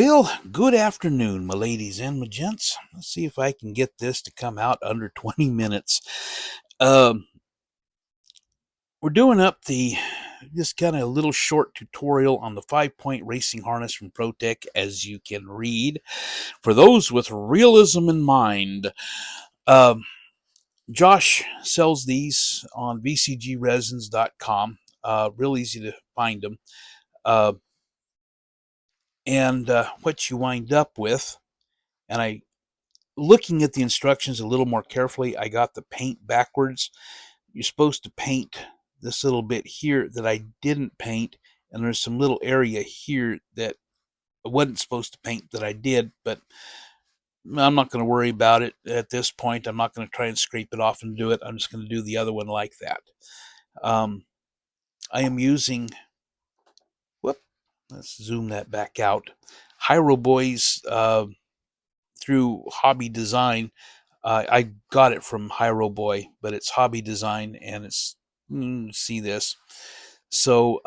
Well, good afternoon, my ladies and my gents. Let's see if I can get this to come out under 20 minutes. Um, we're doing up this kind of little short tutorial on the 5-point racing harness from ProTech, as you can read. For those with realism in mind, um, Josh sells these on vcgresins.com. Real easy to find them. And what you wind up with, and I looking at the instructions a little more carefully, I got the paint backwards. You're supposed to paint this little bit here that I didn't paint, and there's some little area here that I wasn't supposed to paint that I did, but I'm not going to worry about it at this point. I'm not going to try and scrape it off and do it. I'm just going to do the other one like that. I am using, let's zoom that back out, Hyro Boys through Hobby Design. I got it from Hyro Boy, but it's Hobby Design, and it's see this. So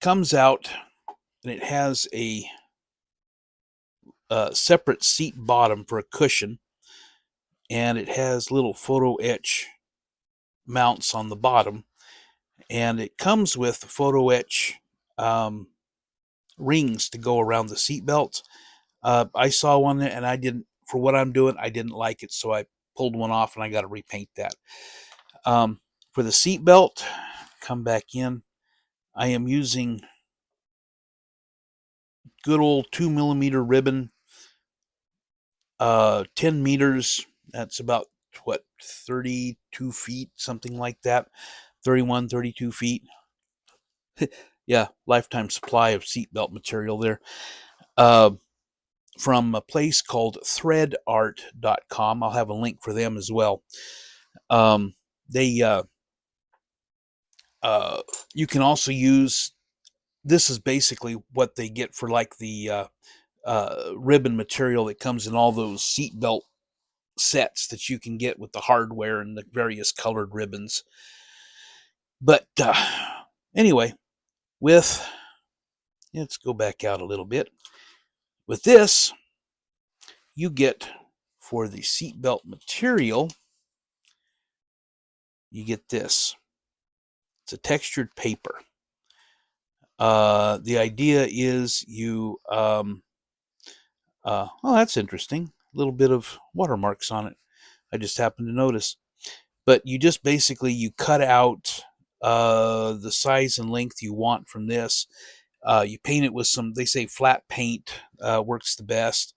comes out, and it has a separate seat bottom for a cushion, and it has little photo etch mounts on the bottom, and it comes with photo etch rings to go around the seat belt. I saw one, and I didn't, for what I'm doing, I didn't like it, so I pulled one off, and I got to repaint that. For the seat belt, come back in, I am using good old 2mm ribbon, 10 meters. That's about, what, 32 feet, something like that. 31, 32 feet. Yeah, lifetime supply of seatbelt material there. From a place called threadart.com. I'll have a link for them as well. They you can also use, this is basically what they get for like the ribbon material that comes in all those seatbelt sets that you can get with the hardware and the various colored ribbons. But anyway, let's go back out a little bit. With this, you get, for the seatbelt material, you get this. It's a textured paper. The idea is oh, that's interesting. A little bit of watermarks on it. I just happened to notice. But you just basically, you cut out the size and length you want from this. You paint it with some, they say flat paint works the best.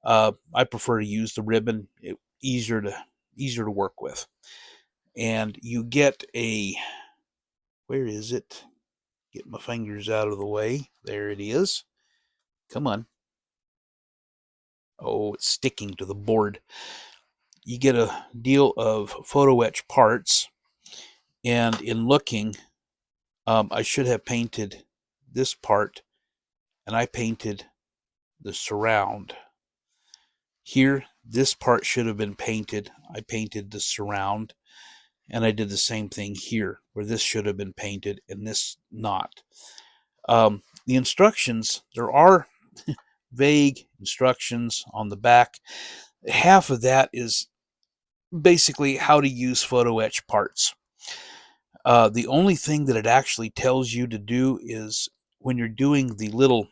I prefer to use the ribbon. Easier to work with. And you get a, where is it? Get my fingers out of the way. There it is. Come on. Oh, it's sticking to the board. You get a deal of photo etch parts, and in looking, I should have painted this part, and I painted the surround. Here, this part should have been painted. I painted the surround, and I did the same thing here, where this should have been painted and this not. The instructions, there are vague instructions on the back. Half of that is basically how to use photo etch parts. The only thing that it actually tells you to do is when you're doing the little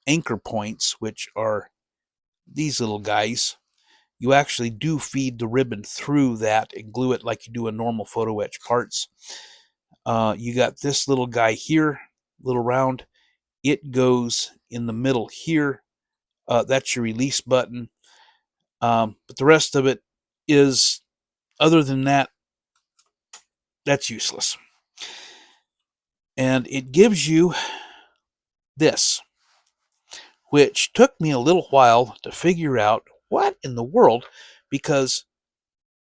anchor points, which are these little guys, you actually do feed the ribbon through that and glue it like you do a normal photo etch parts. You got this little guy here, little round. It goes in the middle here. That's your release button. But the rest of it is, other than that, that's useless. And it gives you this, which took me a little while to figure out what in the world, because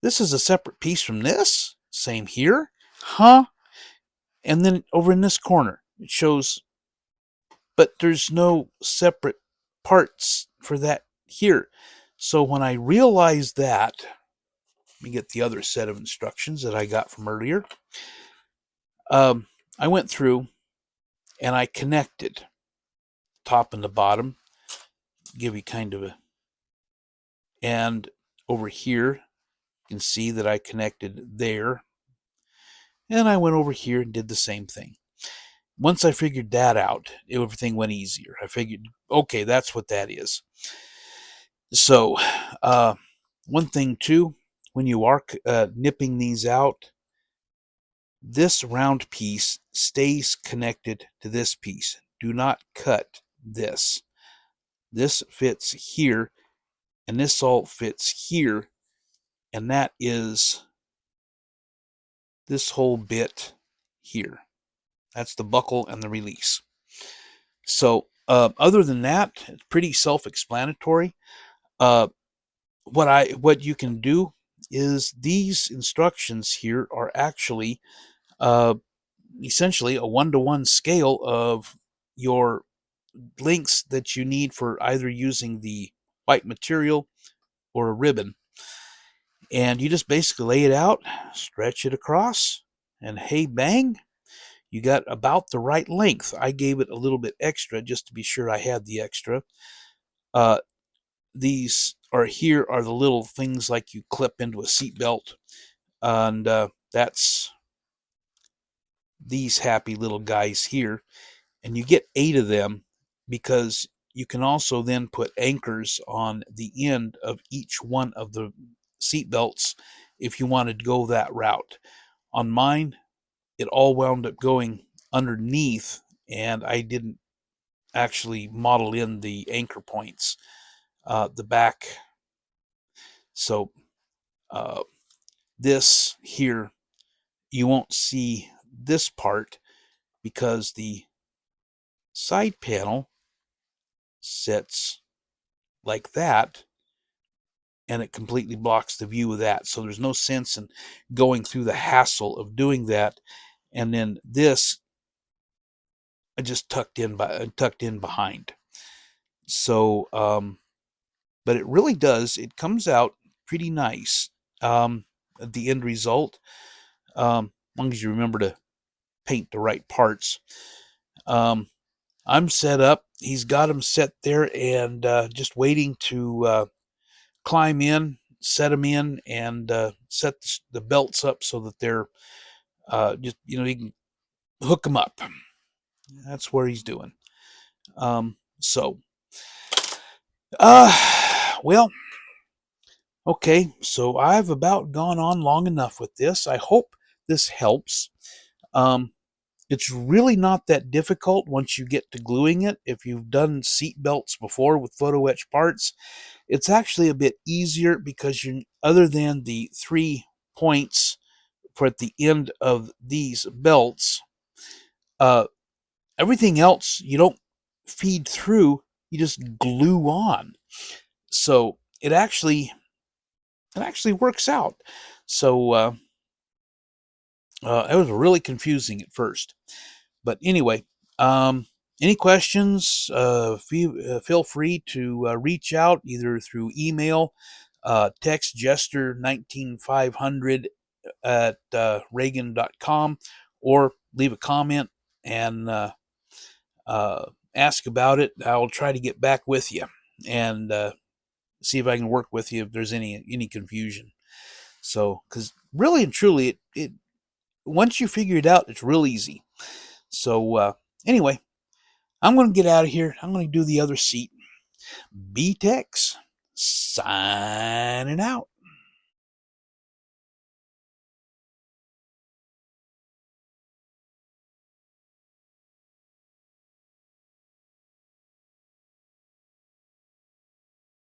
this is a separate piece from this. Same here. Huh? And then over in this corner, it shows, but there's no separate parts for that here. So when I realized that, let me get the other set of instructions that I got from earlier. I went through and I connected top and the bottom, give you kind of a, and over here, you can see that I connected there, and I went over here and did the same thing. Once I figured that out, everything went easier. I figured, okay, that's what that is. So, one thing too, when you are nipping these out, this round piece stays connected to this piece. Do not cut this. This fits here, and this all fits here, and that is this whole bit here. That's the buckle and the release. So, other than that, it's pretty self-explanatory. What you can do is these instructions here are actually essentially a one-to-one scale of your lengths that you need for either using the white material or a ribbon. And you just basically lay it out, stretch it across, and hey bang, you got about the right length. I gave it a little bit extra just to be sure I had the extra. These are here are the little things like you clip into a seat belt, and that's these happy little guys here. And you get 8 of them because you can also then put anchors on the end of each one of the seat belts if you wanted to go that route. On mine, it all wound up going underneath, and I didn't actually model in the anchor points, the back. So this here, you won't see this part because the side panel sits like that, and it completely blocks the view of that. So there's no sense in going through the hassle of doing that. And then this, I just tucked in behind. So, but it really does. It comes out pretty nice. The end result, as long as you remember to paint the right parts. I'm set up. He's got them set there and just waiting to climb in, set them in, and set the belts up so that they're just, you can hook them up. That's what he's doing. So, well, okay. So I've about gone on long enough with this. I hope this helps. It's really not that difficult once you get to gluing it. If you've done seat belts before with photo etch parts, it's actually a bit easier because other than the 3 points for at the end of these belts, everything else you don't feed through, you just glue on. So it actually works out. So it was really confusing at first, but anyway, any questions, feel free to reach out either through email, text jester 19500 at reagan.com, or leave a comment and ask about it. I'll try to get back with you and see if I can work with you if there's any confusion. So, because really and truly, it once you figure it out, it's real easy. So anyway, I'm going to get out of here. I'm going to do the other seat. BTEX signing out.